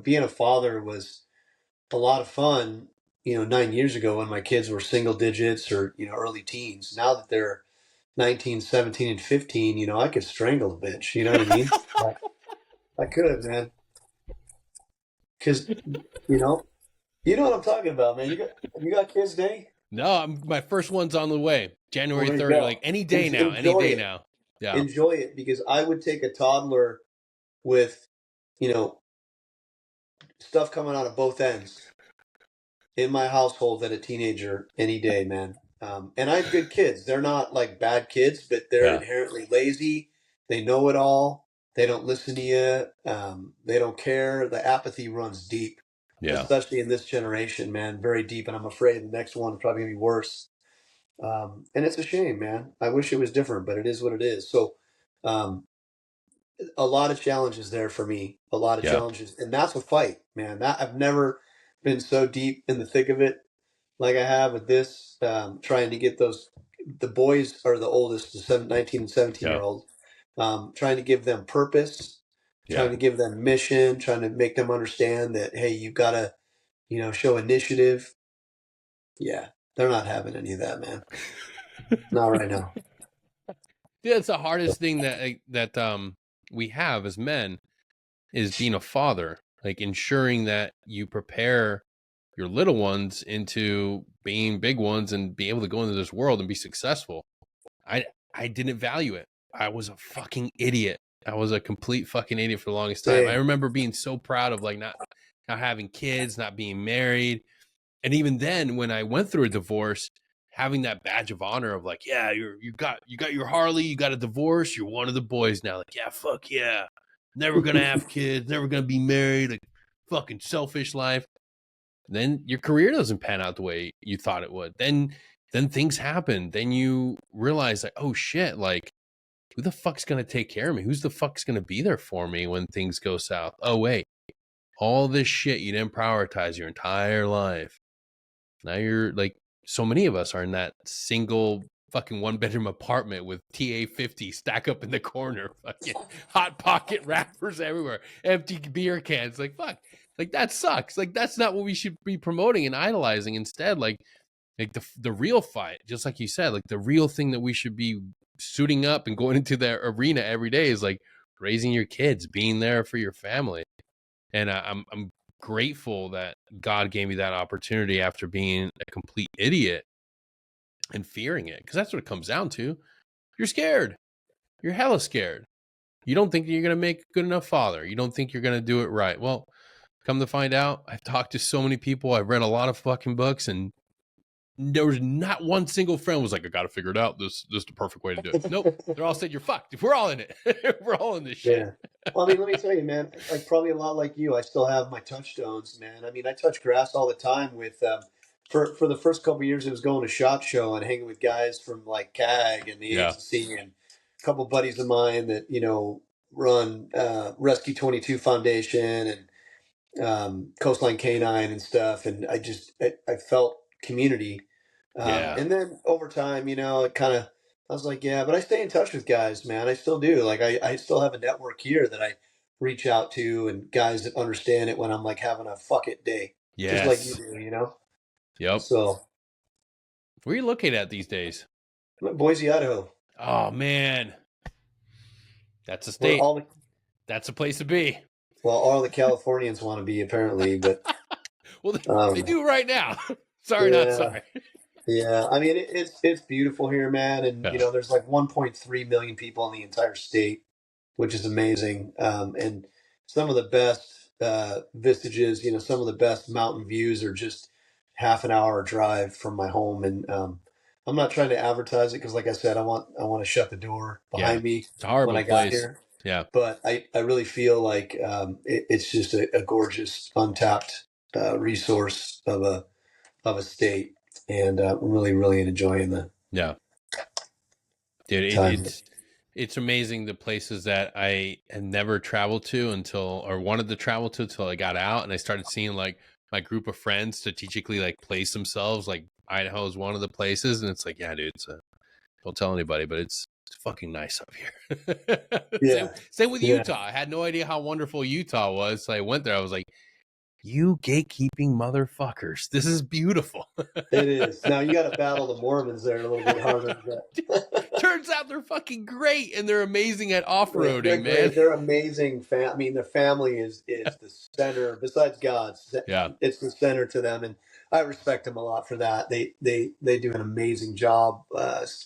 Being a father was a lot of fun. 9 years ago when my kids were single digits or early teens. Now that they're 19, 17, and 15, I could strangle a bitch. You know what I mean? I could, man. Because you know, you know what I'm talking about, man. You got kids, Danny? No, my first one's on the way. Well, January there you 3rd, go. like any day now, any Enjoy day it. now. Yeah. Enjoy it because I would take a toddler with, you know, stuff coming out of both ends in my household than a teenager any day, man. And I have good kids. They're not like bad kids, but they're Yeah. inherently lazy. They know it all. They don't listen to you. They don't care. The apathy runs deep, Yeah. especially in this generation, man, very deep. And I'm afraid the next one is probably gonna be worse. And it's a shame, man. I wish it was different, but it is what it is. So, um, a lot of challenges there for me, a lot of Yeah. challenges, and that's a fight, man. That I've never been so deep in the thick of it like I have with this. Trying to get the boys are the oldest, the 19 and 17 Yeah. year old. Trying to give them purpose, trying Yeah. to give them mission, trying to make them understand that hey, you gotta show initiative. Yeah, they're not having any of that, man. Not right now. Yeah, it's the hardest thing that we have as men is being a father, like ensuring that you prepare your little ones into being big ones and be able to go into this world and be successful. I I didn't value it. I was a fucking idiot. I was a complete fucking idiot for the longest time. I Same. remember being so proud of like not having kids, not being married. And even then when I went through a divorce, having that badge of honor of like, yeah, you got your Harley, you got a divorce, you're one of the boys now. Like, yeah, fuck yeah. Never gonna have kids, never gonna be married, like fucking selfish life. Then your career doesn't pan out the way you thought it would. Then things happen. Then you realize like, oh shit, like who the fuck's gonna take care of me? Who's the fuck's gonna be there for me when things go south? Oh wait, all this shit you didn't prioritize your entire life. Now you're like, so many of us are in that single fucking one bedroom apartment with TA50 stack up in the corner, fucking hot pocket wrappers everywhere, empty beer cans. Like fuck, like that sucks. Like that's not what we should be promoting and idolizing. Instead, like the real fight, just like you said, like the real thing that we should be suiting up and going into the arena every day is like raising your kids, being there for your family. And I'm grateful that God gave me that opportunity after being a complete idiot and fearing it, because that's what it comes down to. You're scared. You're hella scared. You don't think you're gonna make a good enough father. You don't think you're gonna do it right. Well, come to find out, I've talked to so many people. I've read a lot of fucking books, and there was not one single friend was like, I got to figure it out. This is the perfect way to do it. Nope. They're all said, you're fucked. If we're all in it, we're all in this shit. Yeah. Well, I mean, let me tell you, man, like probably a lot like you, I still have my touchstones, man. I mean, I touch grass all the time with, for the first couple of years, it was going to SHOT Show and hanging with guys from like CAG and the Yeah. agency and a couple buddies of mine that, run Rescue 22 Foundation and Coastline Canine and stuff. And I felt community. Yeah. And then over time, it kind of, I was like, yeah, but I stay in touch with guys, man. I still do. Like, I still have a network here that I reach out to and guys that understand it when I'm like having a fuck it day, just like you Yes. do. Yep. So, Where are you located at these days? Boise, Idaho, Oh man, that's a where state. all the, That's a place to be. well, all the Californians want to be apparently, but, Well, they um, do right now. Sorry, not yeah, sorry. yeah. I mean, it's beautiful here, man. And, Yeah. there's like 1.3 million people in the entire state, which is amazing. And some of the best vestiges, some of the best mountain views are just half an hour drive from my home. And I'm not trying to advertise it because, like I said, I want to shut the door Yeah. behind me It's a when horrible I got place. here. Yeah. But I really feel like it's just a gorgeous, untapped resource of a state, and I'm really, really enjoying the Yeah. Dude, time. It's amazing the places that I had never traveled to until, or wanted to travel to until I got out, and I started seeing like my group of friends strategically like place themselves. Like Idaho is one of the places, and it's like, yeah, dude, don't tell anybody, but it's fucking nice up here. Yeah, Same with yeah, Utah. I had no idea how wonderful Utah was. So I went there. I was like, you gatekeeping motherfuckers, this is beautiful. it is. Now you got to battle the Mormons there a little bit harder, but Turns out they're fucking great and they're amazing at they're off-roading, man. great. They're amazing. I mean, their family is the center. Besides God's, Yeah. it's the center to them, and I respect them a lot for that. They do an amazing job.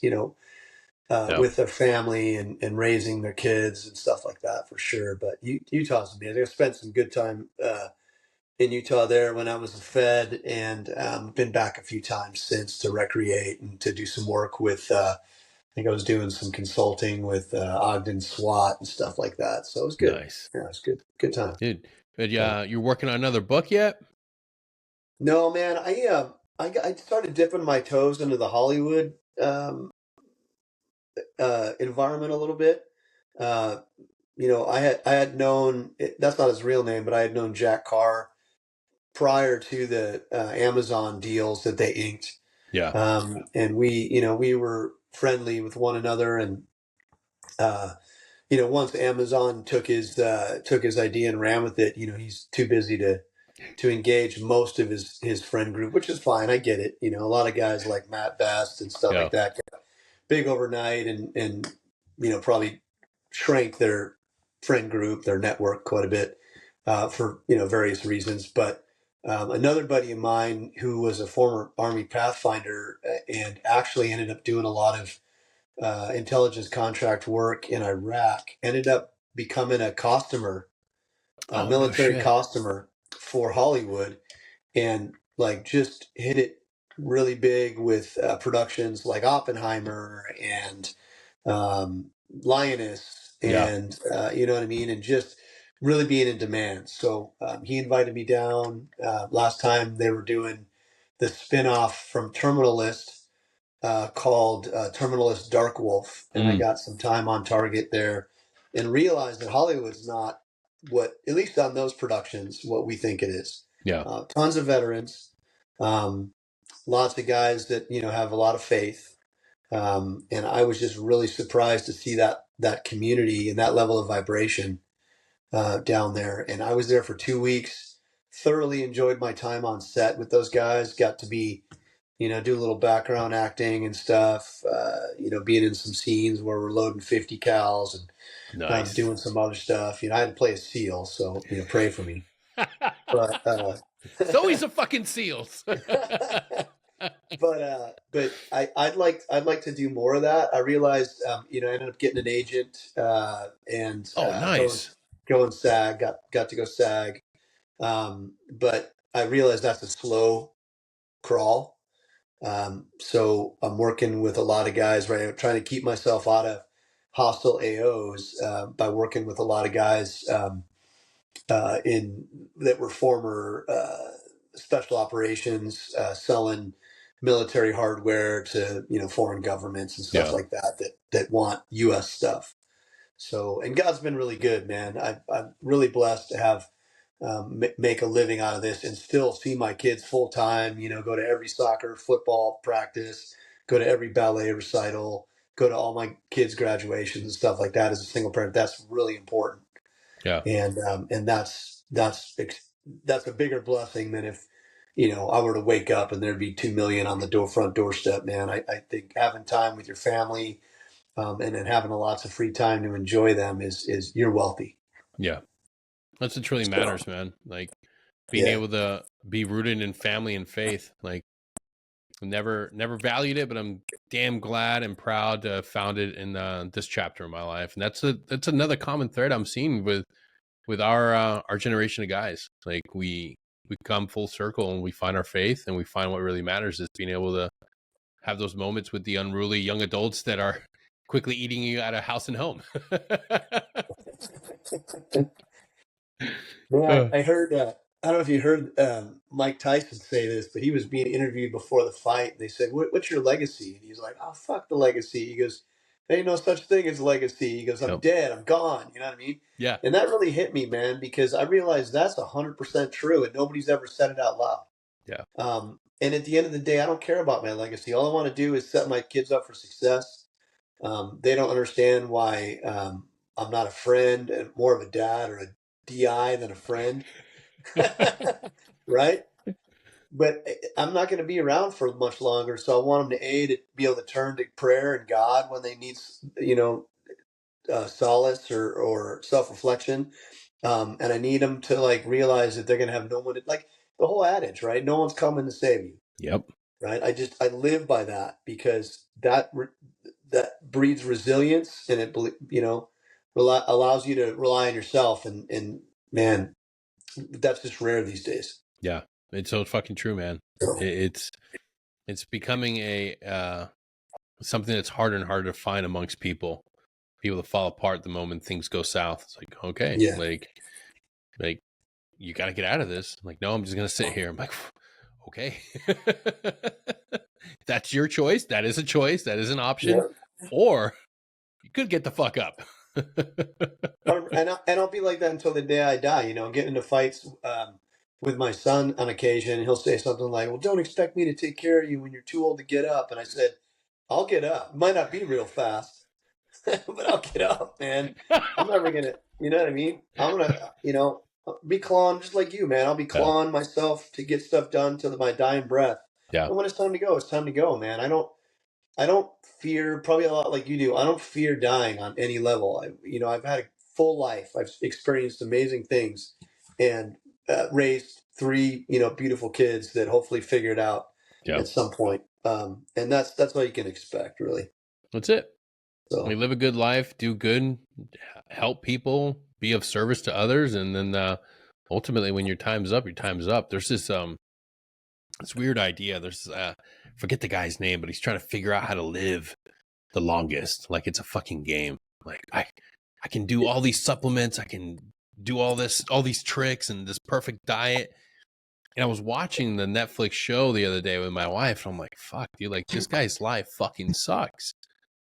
Yeah. With their family and raising their kids and stuff like that for sure. But Utah's amazing. I spent some good time in Utah there when I was a Fed, and been back a few times since to recreate and to do some work with. I think I was doing some consulting with Ogden SWAT and stuff like that. So it was good. Nice. Yeah, it was good. Good time. Dude. But So, yeah, you're working on another book yet? no, man, I started dipping my toes into the Hollywood environment a little bit. Uh, I had known that's not his real name, but I had known Jack Carr prior to the Amazon deals that they inked, Yeah. and we were friendly with one another, and once Amazon took his idea and ran with it, he's too busy to engage most of his friend group, which is fine. I get it. A lot of guys like Matt Best and stuff Yeah. like that get big overnight and probably shrank their friend group, their network quite a bit for various reasons. But another buddy of mine who was a former Army Pathfinder and actually ended up doing a lot of intelligence contract work in Iraq ended up becoming a customer, a Oh no military shit. customer for Hollywood, and like just hit it really big with productions like Oppenheimer and Lioness, Yeah. and you know what I mean, and just really being in demand. So he invited me down last time they were doing the spin-off from Terminal List called Terminalist Dark Wolf, and I Mm. got some time on target there, and realized that Hollywood's not what, at least on those productions, what we think it is. Yeah. Tons of veterans, um, lots of guys that have a lot of faith, and I was just really surprised to see that community and that level of vibration down there. And I was there for 2 weeks. Thoroughly enjoyed my time on set with those guys. Got to be do a little background acting and stuff, being in some scenes where we're loading 50 cals and Nice. doing some other stuff. I had to play a SEAL, so, pray for me. But, So he's a fucking seals. I'd like to do more of that. I realized, I ended up getting an agent, and, Oh, nice. going SAG, got to go SAG. But I realized that's a slow crawl. So I'm working with a lot of guys right now, trying to keep myself out of hostile AOs by working with a lot of guys in that were former special operations, selling military hardware to foreign governments and stuff Yeah. like that want U.S. stuff. So, and God's been really good, man. I'm really blessed to have make a living out of this and still see my kids full time, go to every soccer, football practice, go to every ballet recital, go to all my kids' graduations and stuff like that as a single parent. That's really important. Yeah. And that's a bigger blessing than if, I were to wake up and there'd be 2 million on the front doorstep, man. I think having time with your family, and then having lots of free time to enjoy them is you're wealthy. Yeah. That's what truly So, matters, man. Like being yeah. able to be rooted in family and faith. Like never valued it, but I'm damn glad and proud to have found it in this chapter of my life. And that's another common thread I'm seeing with our generation of guys. Like we come full circle and we find our faith and we find what really matters is being able to have those moments with the unruly young adults that are quickly eating you out of house and home. Man, I heard. I don't know if you heard Mike Tyson say this, but he was being interviewed before the fight. And they said, "What's your legacy?" And he's like, "Oh, fuck the legacy." He goes, There ain't no such thing as legacy. He goes, I'm Yep. dead. I'm gone. You know what I mean? Yeah. And that really hit me, man, because I realized that's 100% true, and nobody's ever said it out loud. Yeah. And at the end of the day, I don't care about my legacy. All I want to do is set my kids up for success. They don't understand why I'm not a friend and more of a dad or a DI than a friend. Right? But I'm not going to be around for much longer. So I want them to be able to turn to prayer and God when they need, solace or self-reflection. And I need them to like realize that they're going to have no one like the whole adage, right? No one's coming to save you. Yep. Right. I live by that because that breeds resilience, and it, allows you to rely on yourself. And man, that's just rare these days. Yeah. It's so fucking true, man. It's becoming a something that's harder and harder to find amongst people to fall apart the moment things go south. It's like, okay, Yeah. like you got to get out of this. I'm like, no, I'm just gonna sit here. I'm like, okay. That's your choice. That is a choice. That is an option. Yeah. Or you could get the fuck up. And I'll be like that until the day I die. Getting into fights with my son on occasion. He'll say something like, "Well, don't expect me to take care of you when you're too old to get up." And I said, "I'll get up. Might not be real fast, but I'll get up, man. I'm never gonna. You know what I mean? I'm gonna, be clawing just like you, man. I'll be clawing myself to get stuff done to my dying breath. Yeah. And when it's time to go, it's time to go, man. I don't fear, probably a lot like you do. I don't fear dying on any level. I've had a full life. I've experienced amazing things, and raised three, beautiful kids that hopefully figure it out at some point. And that's what you can expect, really. That's it. So We live a good life, do good, help people, be of service to others, and then ultimately, when your time's up, your time's up. There's this weird idea. There's forget the guy's name, but he's trying to figure out how to live the longest, like it's a fucking game. Like I can do all these supplements, I can do all these tricks and this perfect diet. And I was watching the Netflix show the other day with my wife, and I'm like, fuck, dude, like this guy's life fucking sucks.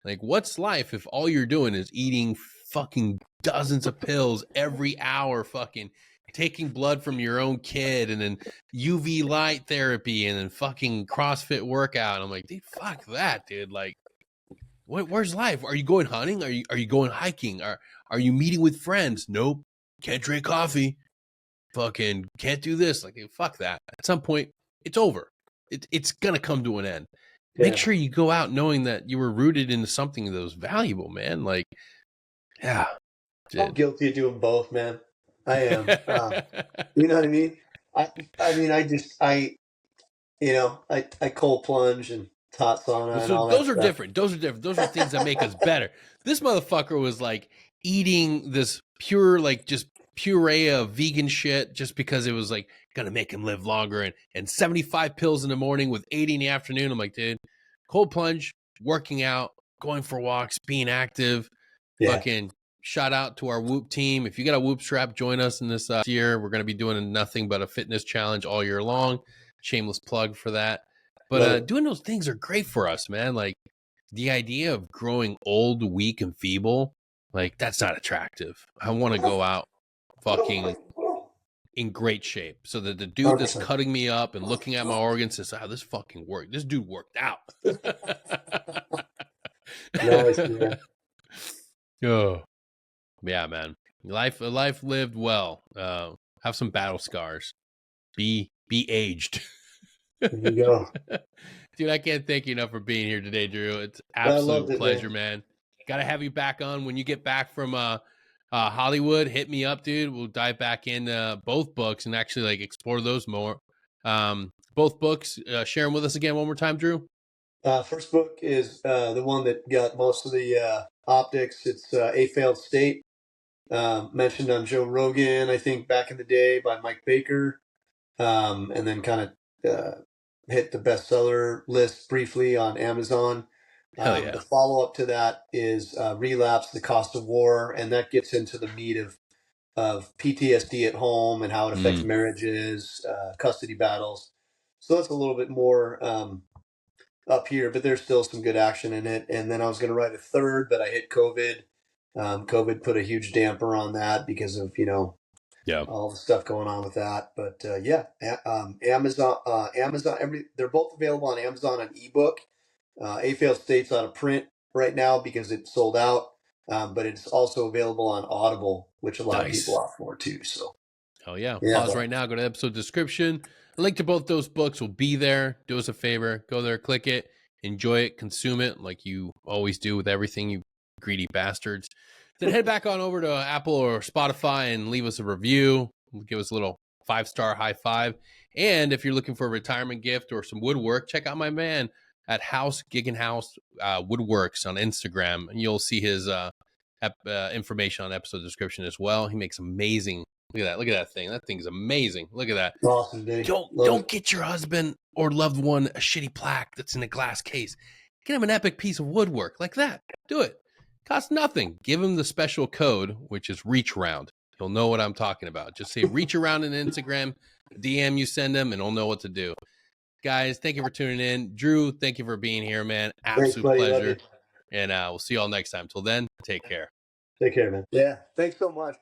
Like, what's life if all you're doing is eating fucking dozens of pills every hour, fucking taking blood from your own kid, and then UV light therapy, and then fucking CrossFit workout? And I'm like, dude, fuck that, dude. Like, where's life? Are you going hunting? Are you going hiking? Are you meeting with friends? Nope. Can't drink coffee. Fucking can't do this. Like, fuck that. At some point, it's over. It's gonna come to an end. Make sure you go out knowing that you were rooted into something that was valuable, man. Like, yeah. I'm guilty of doing both, man. I am. You know what I mean? I cold plunge and hot sauna and all that. Those are different. Those are different. Those are things that make us better. This motherfucker was like eating this pure, like just puree of vegan shit just because it was like gonna make him live longer, and 75 pills in the morning with 80 in the afternoon. I'm like, dude, cold plunge, working out, going for walks, being active. Fucking shout out to our Whoop team. If you got a Whoop strap, join us in this year. We're going to be doing nothing but a fitness challenge all year long. Shameless plug for that. But doing those things are great for us, man. Like the idea of growing old, weak, and feeble, like that's not attractive. I want to go out fucking in great shape so that the dude that's cutting me up and looking at my organs says, oh, this fucking worked. This dude worked out. Nice, man. Oh, yeah, man. Life lived well. Have some battle scars. Be aged. There you go. Dude, I can't thank you enough for being here today, Drew. It's absolute pleasure, man. Got to have you back on when you get back from Hollywood. Hit me up, dude. We'll dive back into both books and actually like explore those more. Both books. Share them with us again one more time, Drew. First book is the one that got most of the optics. It's A Failed State, mentioned on Joe Rogan, I think, back in the day by Mike Baker, and then kind of hit the bestseller list briefly on Amazon. Hell yeah. The follow-up to that is Relapse, The Cost of War, and that gets into the meat of PTSD at home and how it affects marriages, custody battles. So that's a little bit more up here, but there's still some good action in it. And then I was going to write a third, but I hit COVID. COVID put a huge damper on that because of, Yeah. all the stuff going on with that. But Amazon, they're both available on Amazon on ebook. A Failed State's out of print right now because it's sold out, but it's also available on Audible, which a lot of people opt for too. So, hell yeah. Pause right now. Go to the episode description. A link to both those books will be there. Do us a favor. Go there, click it, enjoy it, consume it like you always do with everything, you greedy bastards. Then head back on over to Apple or Spotify and leave us a review. Give us a little 5-star high five. And if you're looking for a retirement gift or some woodwork, check out my man at House Giggenhouse Woodworks on Instagram. And you'll see his information on episode description as well. He makes amazing. Look at that. Look at that thing. That thing's amazing. Look at that. Awesome, dude. Don't get your husband or loved one a shitty plaque that's in a glass case. Get him an epic piece of woodwork like that. Do it. Costs nothing. Give him the special code, which is reach around. He'll know what I'm talking about. Just say reach around in Instagram, DM you send him, and he'll know what to do. Guys, thank you for tuning in. Drew, thank you for being here, man. Absolute pleasure. And we'll see you all next time. Till then, take care. Take care, man. Yeah. Thanks so much.